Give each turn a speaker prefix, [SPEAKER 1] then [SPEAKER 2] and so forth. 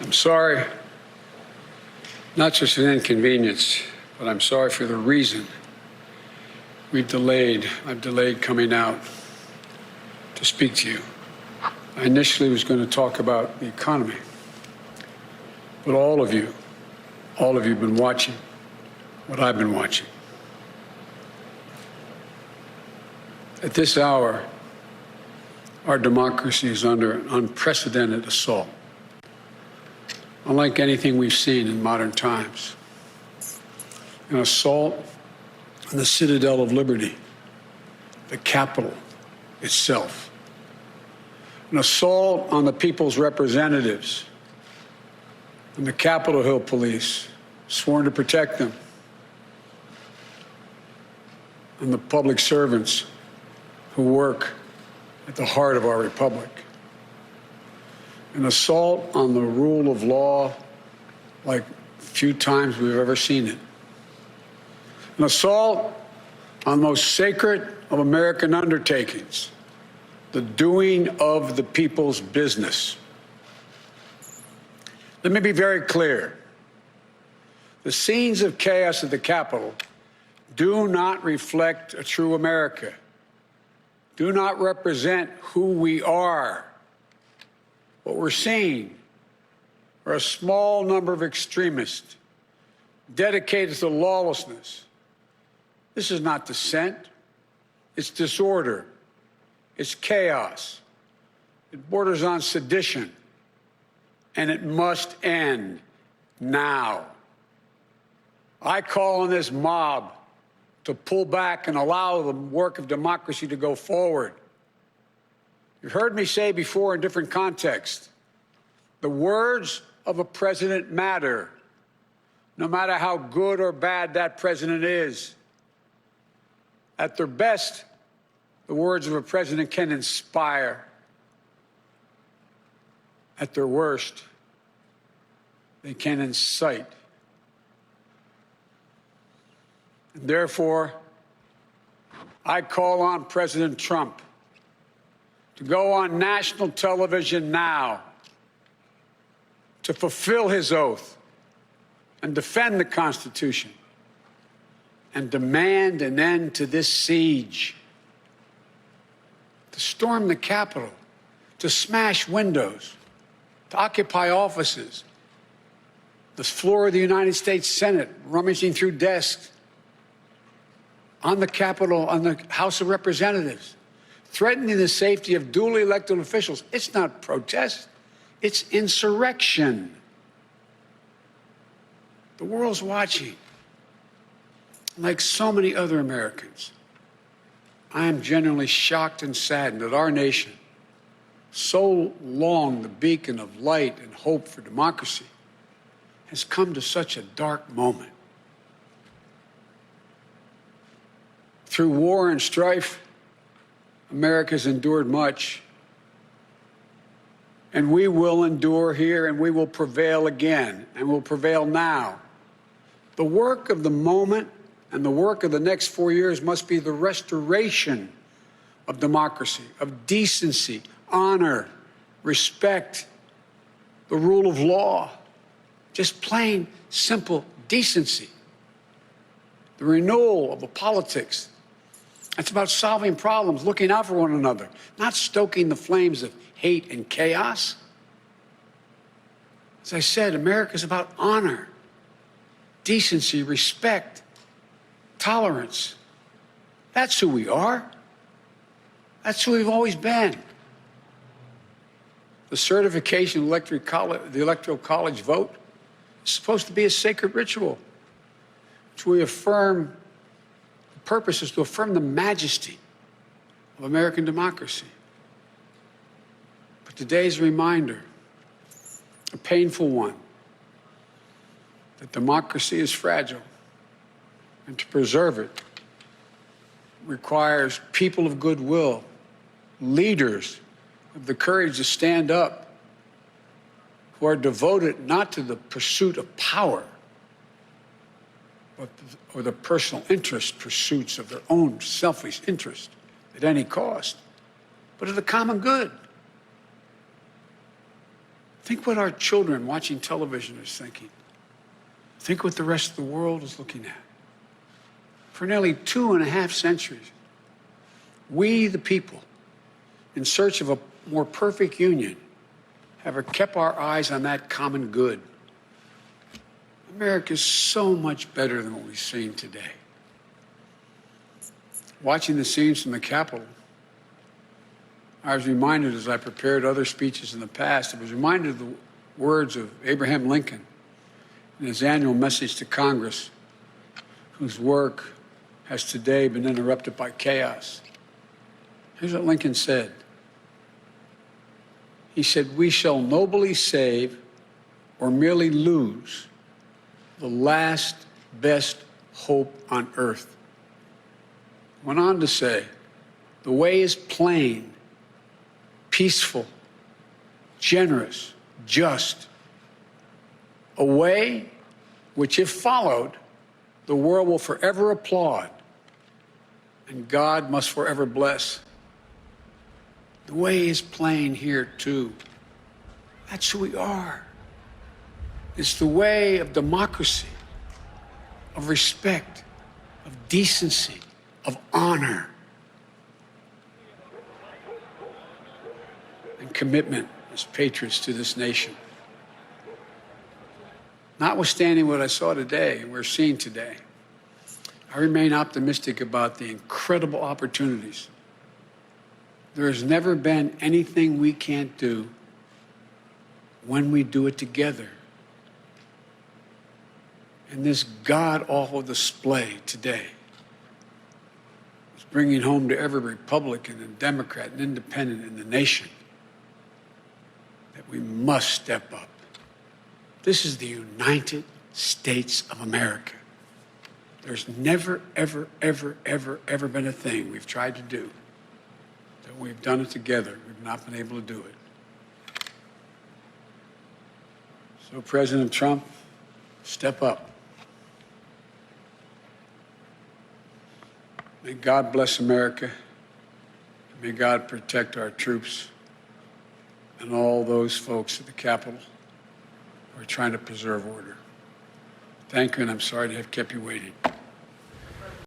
[SPEAKER 1] I'm sorry, not just an inconvenience, but I'm sorry for the reason I've delayed coming out to speak to you. I initially was going to talk about the economy, but all of you have been watching what I've been watching. At this hour, our democracy is under an unprecedented assault, unlike anything we've seen in modern times. An assault on the citadel of liberty, the Capitol itself. An assault on the people's representatives and the Capitol Hill police, sworn to protect them, and the public servants who work at the heart of our republic. An assault on the rule of law like few times we've ever seen it. An assault on the most sacred of American undertakings, the doing of the people's business. Let me be very clear. The scenes of chaos at the Capitol do not reflect a true America, do not represent who we are. What we're seeing are a small number of extremists dedicated to lawlessness. This is not dissent. It's disorder. It's chaos. It borders on sedition. And it must end now. I call on this mob to pull back and allow the work of democracy to go forward. You've heard me say before in different contexts, the words of a president matter, no matter how good or bad that president is. At their best, the words of a president can inspire. At their worst, they can incite. And therefore, I call on President Trump to go on national television now to fulfill his oath and defend the Constitution and demand an end to this siege, to storm the Capitol, to smash windows, to occupy offices, the floor of the United States Senate, rummaging through desks, on the Capitol, on the House of Representatives, threatening the safety of duly elected officials. It's not protest, it's insurrection. The world's watching. Like so many other Americans, I am genuinely shocked and saddened that our nation, so long the beacon of light and hope for democracy, has come to such a dark moment. Through war and strife, America's endured much. And we will endure here, and we will prevail again, and we'll prevail now. The work of the moment and the work of the next 4 years must be the restoration of democracy, of decency, honor, respect, the rule of law, just plain, simple decency. The renewal of the politics. It's about solving problems, looking out for one another, not stoking the flames of hate and chaos. As I said, America is about honor, decency, respect, tolerance. That's who we are. That's who we've always been. The certification of the Electoral College vote is supposed to be a sacred ritual, which we affirm. The purpose is to affirm the majesty of American democracy. But today's reminder, a painful one, that democracy is fragile, and to preserve it requires people of goodwill, leaders of the courage to stand up, who are devoted not to the pursuit of power, or the personal interest pursuits of their own selfish interest at any cost, but of the common good. Think what our children watching television is thinking. Think what the rest of the world is looking at. For nearly 2.5 centuries, we, the people, in search of a more perfect union, have kept our eyes on that common good. America is so much better than what we've seen today. Watching the scenes from the Capitol, I was reminded, as I prepared other speeches in the past, I was reminded of the words of Abraham Lincoln in his annual message to Congress, whose work has today been interrupted by chaos. Here's what Lincoln said. He said, "We shall nobly save or merely lose the last best hope on earth." Went on to say, "The way is plain, peaceful, generous, just. A way which, if followed, the world will forever applaud and God must forever bless." The way is plain here, too. That's who we are. It's the way of democracy, of respect, of decency, of honor, and commitment as patriots to this nation. Notwithstanding what I saw today and we're seeing today, I remain optimistic about the incredible opportunities. There has never been anything we can't do when we do it together. And this god-awful display today is bringing home to every Republican and Democrat and Independent in the nation that we must step up. This is the United States of America. There's never, ever, ever, ever, ever been a thing we've tried to do that we've done it together. We've not been able to do it. So, President Trump, step up. May God bless America. May God protect our troops and all those folks at the Capitol who are trying to preserve order. Thank you, and I'm sorry to have kept you waiting.